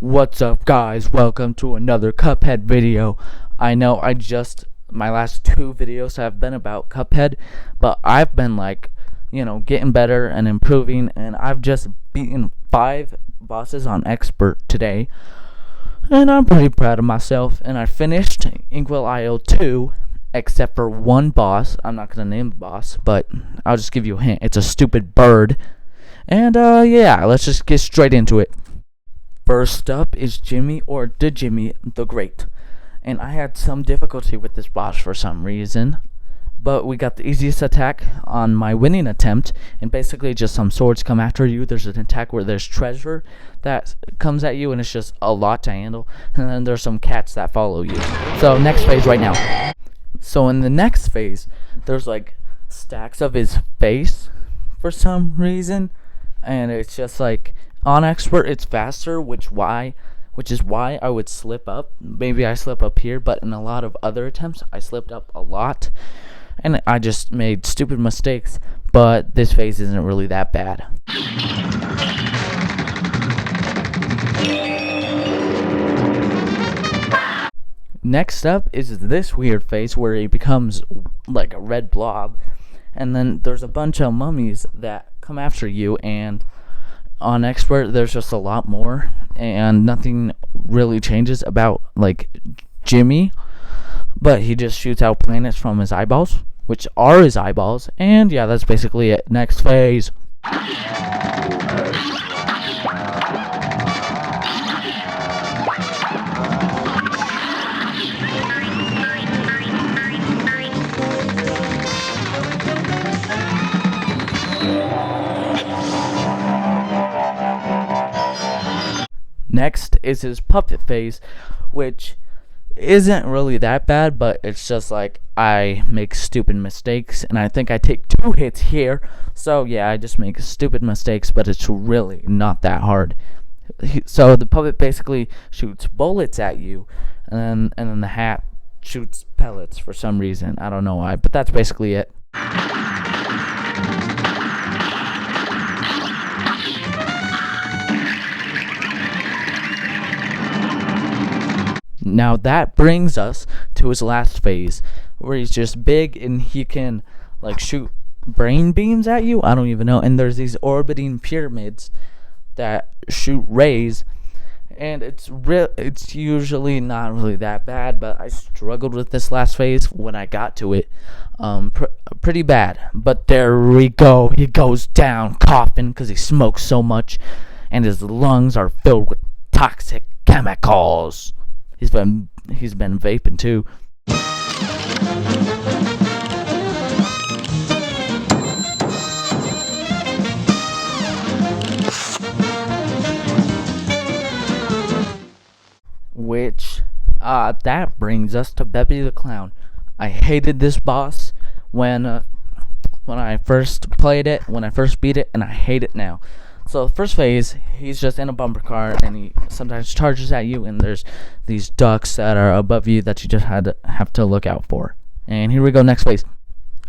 What's up, guys? Welcome to another Cuphead video. I know my last two videos have been about Cuphead, but I've been getting better and improving, and I've just beaten 5 bosses on Expert today, and I'm pretty proud of myself. And I finished Inkwell IO 2, except for one boss. I'm not gonna name the boss, but I'll just give you a hint. It's a stupid bird. And yeah, let's just get straight into it. First up is Jimmy, or the Jimmy the Great. And I had some difficulty with this boss for some reason, but we got the easiest attack on my winning attempt, and basically just some swords come after you. There's an attack where there's treasure that comes at you, and it's just a lot to handle, and then there's some cats that follow you. So next phase right now. So in the next phase, there's like stacks of his face for some reason, and it's just like on Expert it's faster, which is why I would slip up. Maybe I slip up here, but in a lot of other attempts I slipped up a lot, and I just made stupid mistakes. But this phase isn't really that bad. Next up is this weird phase where he becomes like a red blob, and then there's a bunch of mummies that come after you, and on Expert there's just a lot more, and nothing really changes about like Jimmy, but he just shoots out planets from his eyeballs, which are his eyeballs. And yeah, that's basically it. Next phase. Next is his puppet phase, which isn't really that bad, but it's just like I make stupid mistakes, and I think I take 2 hits here. So yeah, I just make stupid mistakes, but it's really not that hard. So the puppet basically shoots bullets at you, and then the hat shoots pellets for some reason. I don't know why, but that's basically it. Now that brings us to his last phase, where he's just big and he can like shoot brain beams at you. I don't even know. And there's these orbiting pyramids that shoot rays, and it's usually not really that bad, but I struggled with this last phase when I got to it, pretty bad. But there we go. He goes down coughing because he smokes so much, and his lungs are filled with toxic chemicals. He's been vaping too. Which that brings us to Beppy the Clown. I hated this boss when I first played it, when I first beat it, and I hate it now. So first phase, he's just in a bumper car, and he sometimes charges at you, and there's these ducks that are above you that you just have to look out for. And here we go, next phase.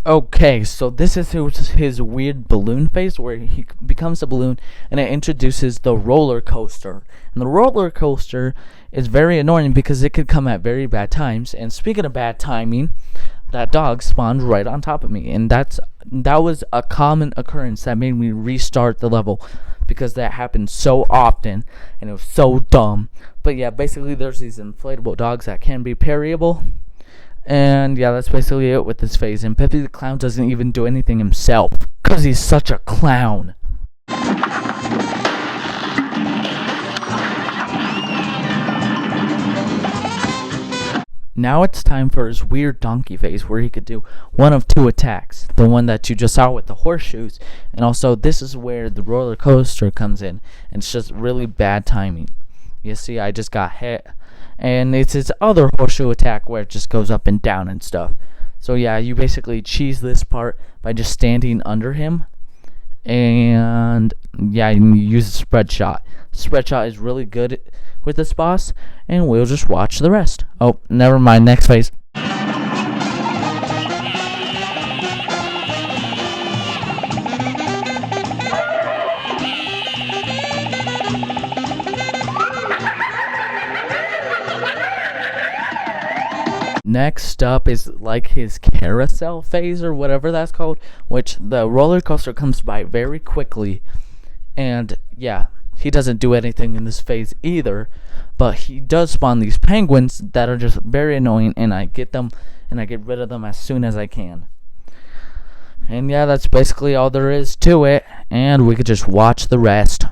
Okay, so this is his weird balloon phase, where he becomes a balloon, and it introduces the roller coaster. And the roller coaster is very annoying because it could come at very bad times. And speaking of bad timing, that dog spawned right on top of me, and that was a common occurrence that made me restart the level, because that happened so often and it was so dumb. But yeah, basically there's these inflatable dogs that can be parryable, and yeah, that's basically it with this phase. And Peppy the Clown doesn't even do anything himself because he's such a clown. Now it's time for his weird donkey phase, where he could do one of 2 attacks. The one that you just saw with the horseshoes, and also this is where the roller coaster comes in, and it's just really bad timing. You see, I just got hit, and it's his other horseshoe attack where it just goes up and down and stuff. So yeah, you basically cheese this part by just standing under him, and yeah, you use a spread shot. Spread shot is really good with this boss, and we'll just watch the rest. Oh, never mind, next phase. Next up is like his carousel phase or whatever that's called, which the roller coaster comes by very quickly. And yeah, he doesn't do anything in this phase either, but he does spawn these penguins that are just very annoying, and I get them and I get rid of them as soon as I can. And yeah, that's basically all there is to it, and we could just watch the rest.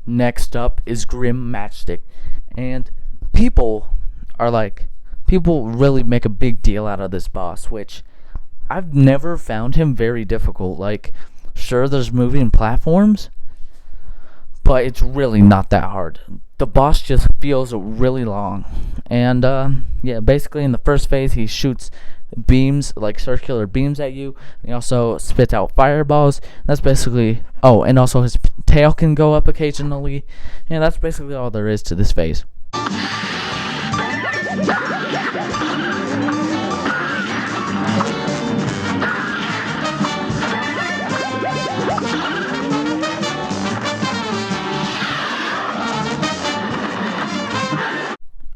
Next up is Grim Matchstick, and people people really make a big deal out of this boss, which I've never found him very difficult. Like, sure, there's moving platforms, but it's really not that hard. The boss just feels really long, and yeah, basically in the first phase he shoots beams, like circular beams at you. He also spits out fireballs. That's basically, oh, and also his tail can go up occasionally, and that's basically all there is to this phase.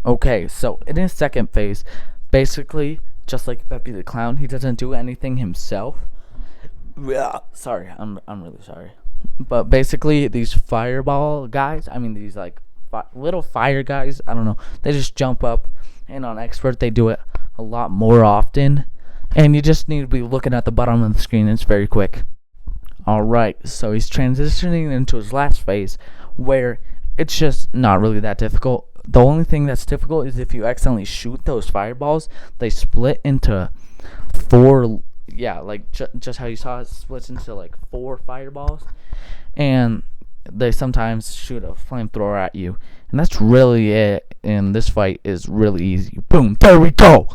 Okay, so in his second phase, basically, just like Peppy the Clown, he doesn't do anything himself. Yeah, sorry, I'm really sorry. But basically, these fireball guys, I mean these like little fire guys, I don't know, they just jump up, and on expert they do it a lot more often, and you just need to be looking at the bottom of the screen. It's very quick. Alright, so he's transitioning into his last phase, where it's just not really that difficult. The only thing that's difficult is if you accidentally shoot those fireballs, they split into four, yeah, like just how you saw it splits into like 4 fireballs, and they sometimes shoot a flamethrower at you, and that's really it. And this fight is really easy. Boom, there we go.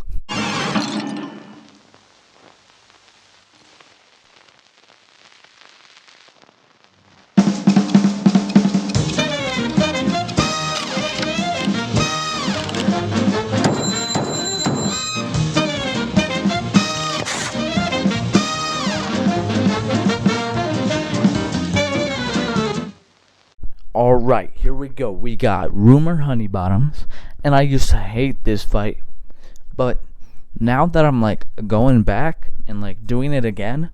Alright, here we go. We got Rumor Honeybottoms, and I used to hate this fight, but now that I'm like going back and like doing it again,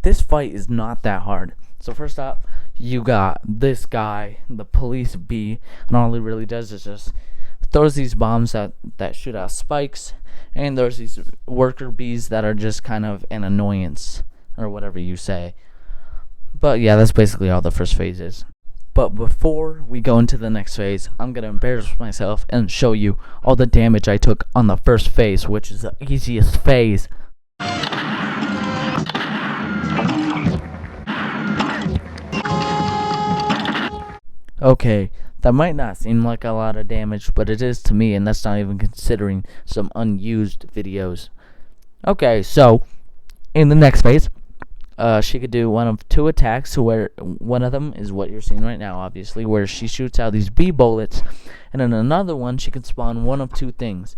this fight is not that hard. So first up, you got this guy, the police bee, and all he really does is just throws these bombs that shoot out spikes, and there's these worker bees that are just kind of an annoyance, or whatever you say. But yeah, that's basically all the first phase is. But before we go into the next phase, I'm going to embarrass myself and show you all the damage I took on the first phase, which is the easiest phase. Okay, that might not seem like a lot of damage, but it is to me, and that's not even considering some unused videos. Okay, so in the next phase, she could do one of 2 attacks, where one of them is what you're seeing right now, obviously, where she shoots out these bee bullets, and in another one she can spawn one of 2 things: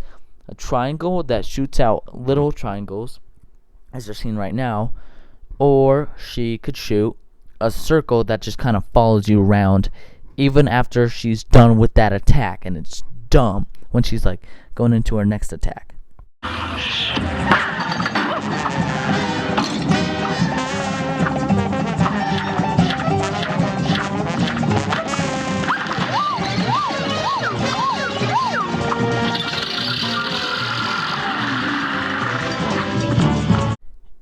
a triangle that shoots out little triangles, as you're seeing right now, or she could shoot a circle that just kind of follows you around even after she's done with that attack, and it's dumb when she's like going into her next attack.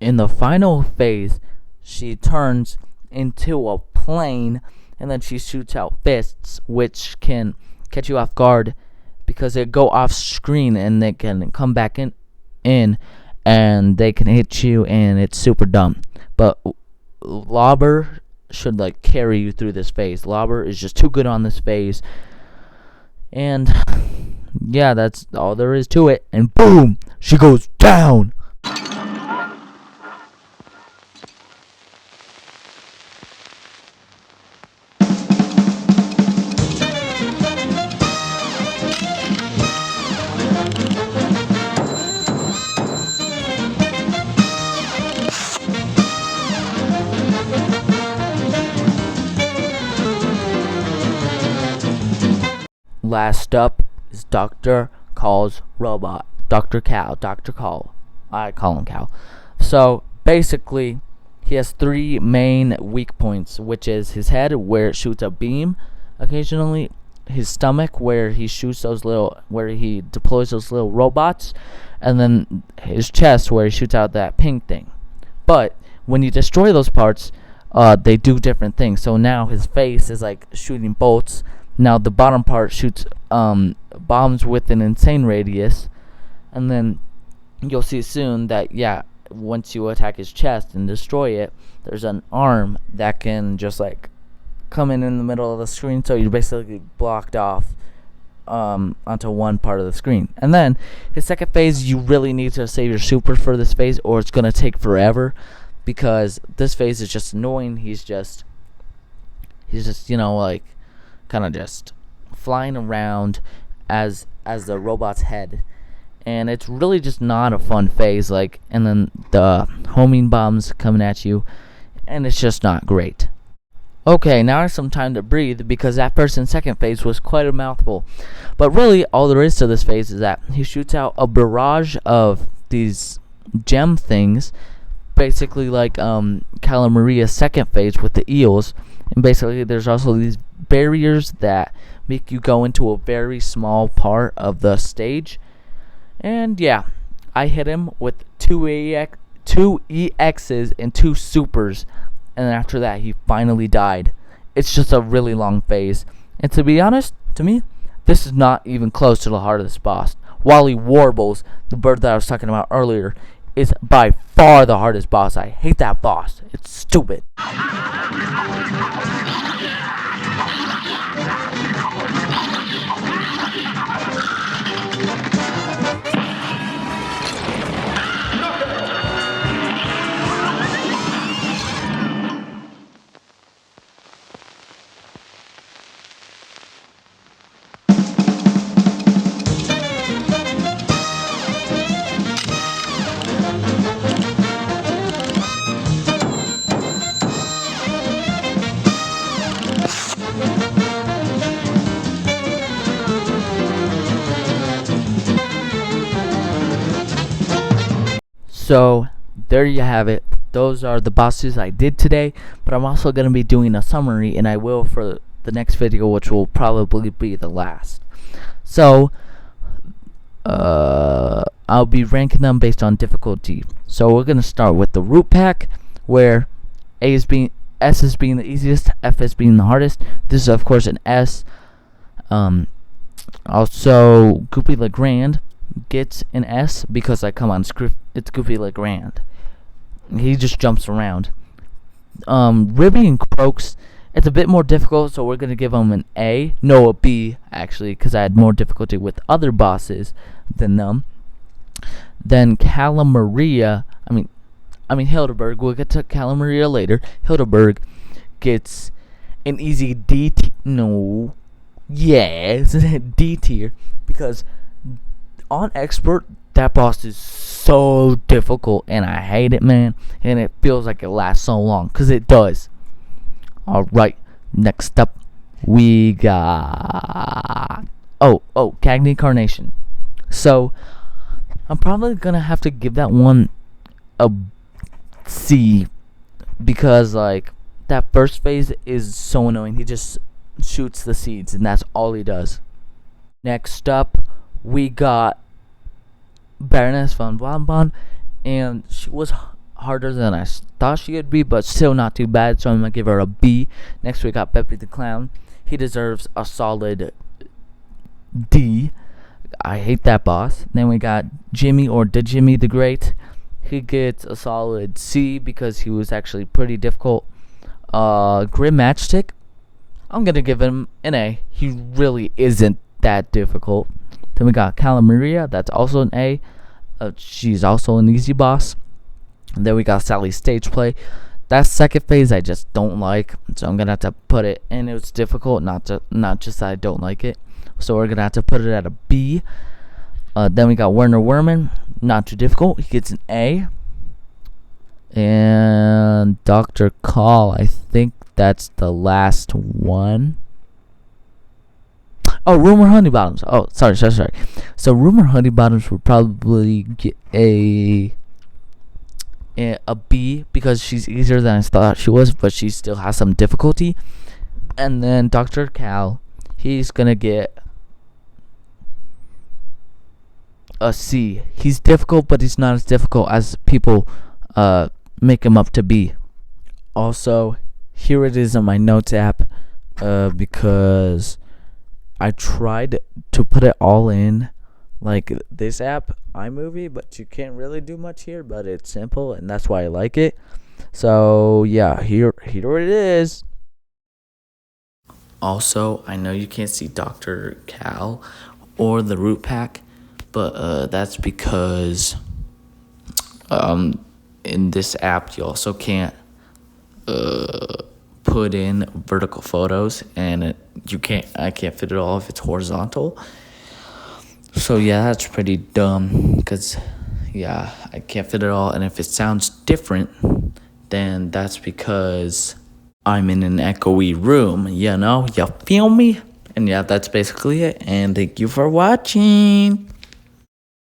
In the final phase, she turns into a plane, and then she shoots out fists, which can catch you off guard because they go off screen and they can come back in and they can hit you, and it's super dumb. But Lobber should like carry you through this phase. Lobber is just too good on this phase. And yeah, that's all there is to it. And boom, she goes down. Last up is Dr. Kahl's robot. Dr. Kahl. I call him Kahl. So basically, he has 3 main weak points, which is his head, where it shoots a beam occasionally, his stomach, where he deploys those little robots, and then his chest, where he shoots out that pink thing. But when you destroy those parts, they do different things. So now his face is like shooting bolts. Now the bottom part shoots bombs with an insane radius, and then you'll see soon that once you attack his chest and destroy it, there's an arm that can just like come in the middle of the screen, so you're basically blocked off onto one part of the screen. And then his second phase, you really need to save your super for this phase, or it's gonna take forever, because this phase is just annoying. He's just like kind of just flying around as the robot's head, and it's really just not a fun phase. Like, and then the homing bombs coming at you, and it's just not great. Okay, now I have some time to breathe, because that first and second phase was quite a mouthful. But really, all there is to this phase is that he shoots out a barrage of these gem things, basically like Kahl Maria's second phase with the eels. And basically, there's also these barriers that make you go into a very small part of the stage. And yeah, I hit him with 2 EXs and 2 supers. And then after that, he finally died. It's just a really long phase. And to be honest, to me, this is not even close to the hardest boss. Wally Warbles, the bird that I was talking about earlier, is by far the hardest boss. I hate that boss. It's stupid. So there you have it. Those are the bosses I did today, but I'm also going to be doing a summary, and I will for the next video, which will probably be the last. So I'll be ranking them based on difficulty. So we're going to start with the root pack, where S is being the easiest, F is being the hardest. This is of course an S. Also, Goopy Legrand gets an S because, like, come on, it's Goopy Legrand. He just jumps around. Ribby and Croaks, it's a bit more difficult, so we're gonna give him an A. No, a B actually, because I had more difficulty with other bosses than them. Then Calamaria, I mean Hildeberg. We'll get to Calamaria later. Hildeberg gets an easy D. No, yeah, it's a D tier, because on expert, that boss is so difficult, and I hate it, man. And it feels like it lasts so long, because it does. Alright, next up, we got... Oh, Cagney Carnation. So, I'm probably going to have to give that one a C, because, like, that first phase is so annoying. He just shoots the seeds, and that's all he does. Next up, we got Baroness von Bonbon, and she was harder than I thought she would be, but still not too bad, so I'm gonna give her a B. Next we got Peppy the Clown. He deserves a solid D. I hate that boss. Then we got Jimmy, or Jimmy the Great. He gets a solid C because he was actually pretty difficult. Grim Matchstick, I'm gonna give him an A. He really isn't that difficult. Then we got Calamaria, that's also an A. She's also an easy boss. And then we got Sally's stage play. That second phase I just don't like, so I'm gonna have to put it. And it's difficult, not just that I don't like it. So we're gonna have to put it at a B. Then we got Werner Werman, not too difficult. He gets an A. And Dr. Kahl, I think that's the last one. Oh, Rumor Honeybottoms. Oh, sorry. So Rumor Honeybottoms would probably get a B because she's easier than I thought she was, but she still has some difficulty. And then Dr. Kahl, he's gonna get a C. He's difficult, but he's not as difficult as people make him up to be. Also, here it is on my notes app because I tried to put it all in like this app, iMovie, but you can't really do much here, but it's simple and that's why I like it. So yeah, here it is. Also, I know you can't see Dr. Kahl or the root pack, but that's because in this app you also can't put in vertical photos, and I can't fit it all if it's horizontal. So yeah, that's pretty dumb because yeah, I can't fit it all, and if it sounds different, then that's because I'm in an echoey room, you feel me? And yeah, that's basically it, and thank you for watching.